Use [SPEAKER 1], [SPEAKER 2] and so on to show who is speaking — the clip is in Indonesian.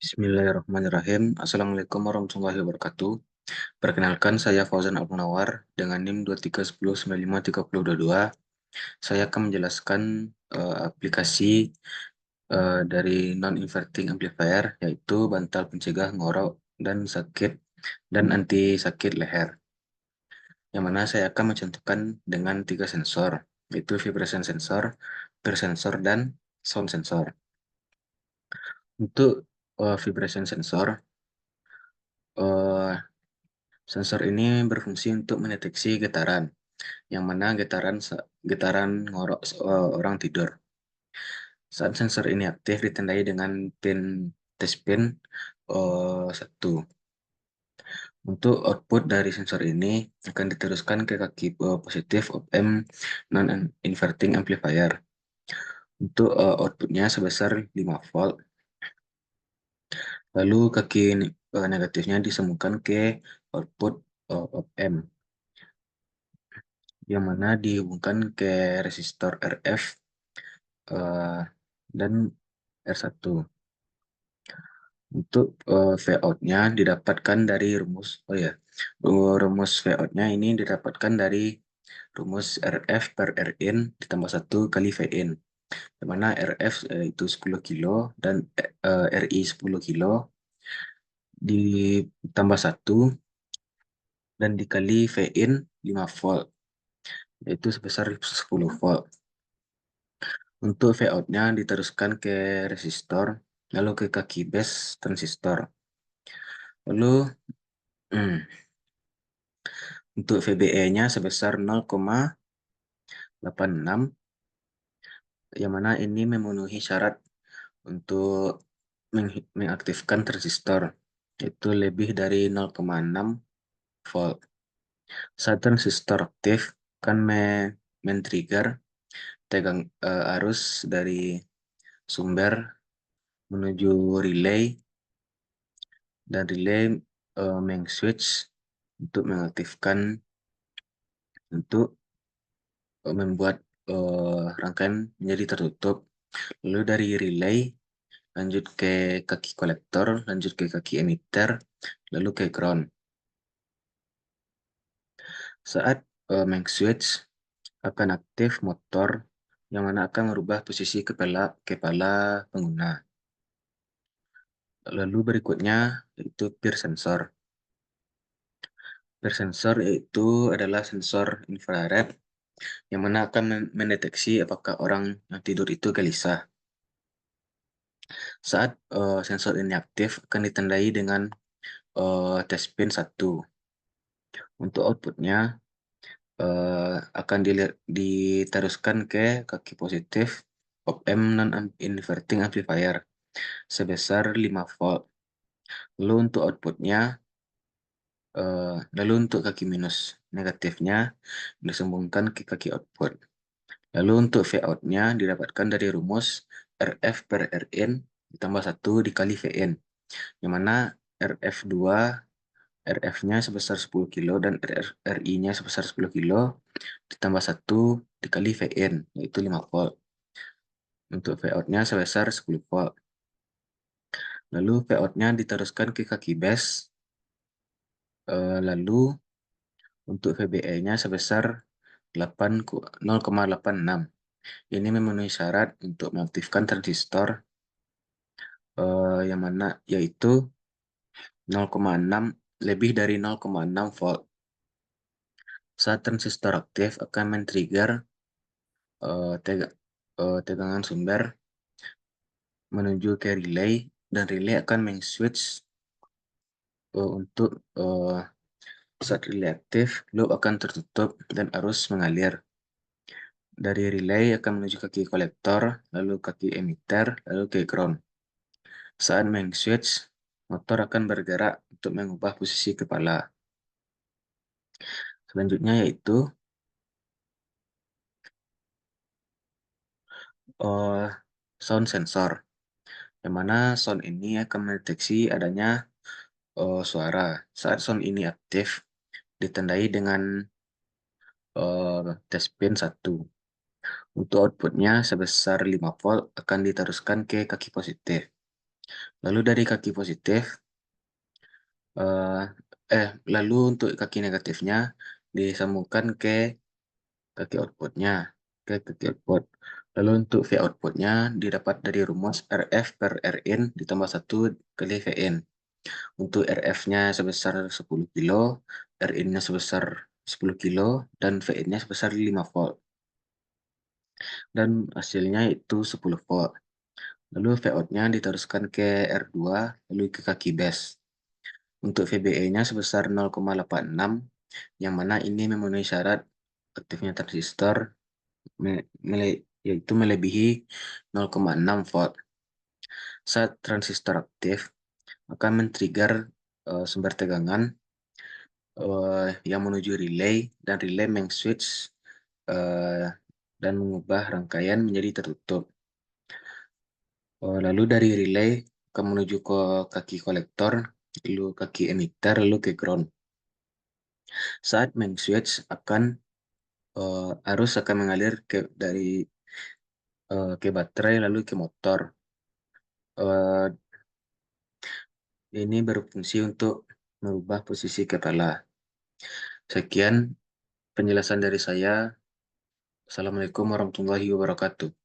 [SPEAKER 1] Bismillahirrahmanirrahim. Assalamualaikum warahmatullahi wabarakatuh. Perkenalkan, saya Fauzan Al-Munawar dengan NIM 231595322. Saya akan menjelaskan aplikasi dari non-inverting amplifier, yaitu bantal pencegah ngorok dan sakit dan anti sakit leher. Yang mana saya akan mencontohkan dengan 3 sensor, yaitu vibration sensor, pressure sensor, dan sound sensor. Untuk vibration sensor, eh, sensor ini berfungsi untuk mendeteksi getaran, yang mana getaran ngorok orang tidur. Saat sensor ini aktif ditandai dengan pin test pin 1. Untuk output dari sensor ini akan diteruskan ke kaki positif op amp non-inverting amplifier. Untuk outputnya sebesar 5 volt. Lalu kaki negatifnya disambungkan ke output op amp, yang mana dihubungkan ke resistor RF eh, dan R1. Untuk V-out-nya didapatkan dari rumus V-out-nya ini didapatkan dari rumus RF per Rin ditambah 1 kali Vin, di mana RF itu 10 kilo dan Ri 10 kilo ditambah 1 dan dikali Vin 5 volt, yaitu sebesar 10 volt. Untuk V-out-nya diteruskan ke resistor, lalu ke kaki base transistor. Lalu untuk VBE-nya sebesar 0,86, yang mana ini memenuhi syarat untuk mengaktifkan transistor, yaitu lebih dari 0,6 volt. Saat transistor aktif, akan men-trigger arus dari sumber menuju relay, dan relay switch untuk mengaktifkan, untuk membuat rangkaian menjadi tertutup. Lalu dari relay lanjut ke kaki kolektor, lanjut ke kaki emitter, lalu ke ground. Saat main switch akan aktif motor, yang mana akan merubah posisi kepala pengguna. Lalu berikutnya yaitu peer sensor. Peer sensor itu adalah sensor infrared yang mana akan mendeteksi apakah orang yang tidur itu gelisah. Saat sensor ini aktif akan ditandai dengan test pin 1. Untuk outputnya akan diteruskan ke kaki positif op amp non-inverting amplifier sebesar 5 volt. Lalu untuk kaki minus negatifnya disambungkan ke kaki output. Lalu untuk V-out-nya didapatkan dari rumus RF per Rin ditambah 1 dikali Vn, yang mana RF2 RF-nya sebesar 10 kilo dan RI-nya sebesar 10 kilo ditambah 1 dikali Vn, yaitu 5 volt. Untuk V-out-nya sebesar 10 volt. Lalu V-out-nya diteruskan ke kaki base. Lalu untuk VBE-nya sebesar 0,86. Ini memenuhi syarat untuk mengaktifkan transistor, yang mana yaitu 0,6 lebih dari 0,6 volt. Saat transistor aktif akan men-trigger tegangan sumber menuju ke relay, dan relay akan switch untuk saat relay aktif, loop akan tertutup dan arus mengalir. Dari relay akan menuju kaki kolektor, lalu kaki emitter, lalu ke ground. Saat main switch, motor akan bergerak untuk mengubah posisi kepala. Selanjutnya yaitu sound sensor, yang mana sound ini akan mendeteksi adanya suara. Saat sound ini aktif, ditandai dengan test pin 1. Untuk outputnya sebesar 5 volt akan diteruskan ke kaki positif. Lalu dari kaki positif, eh, lalu untuk kaki negatifnya disambungkan ke kaki outputnya, ke kaki output. Lalu untuk V outputnya didapat dari rumus RF per Rin ditambah 1 kali Vn. Untuk RF-nya sebesar 10 kilo, Rin-nya sebesar 10 kilo, dan Vn-nya sebesar 5 volt. Dan hasilnya itu 10 volt. Lalu Vout-nya diteruskan ke R2, lalu ke kaki base. Untuk VBE-nya sebesar 0,86, yang mana ini memenuhi syarat aktifnya transistor, yaitu melebihi 0,6 volt. Saat transistor aktif, akan men-trigger sumber tegangan yang menuju relay, dan relay meng-switch eh, dan mengubah rangkaian menjadi tertutup. Lalu dari relay akan menuju ke kaki kolektor, lalu kaki emitter, lalu ke ground. Saat meng-switch arus akan mengalir ke baterai lalu ke motor. Eh, ini berfungsi untuk merubah posisi kepala. Sekian penjelasan dari saya. Assalamualaikum warahmatullahi wabarakatuh.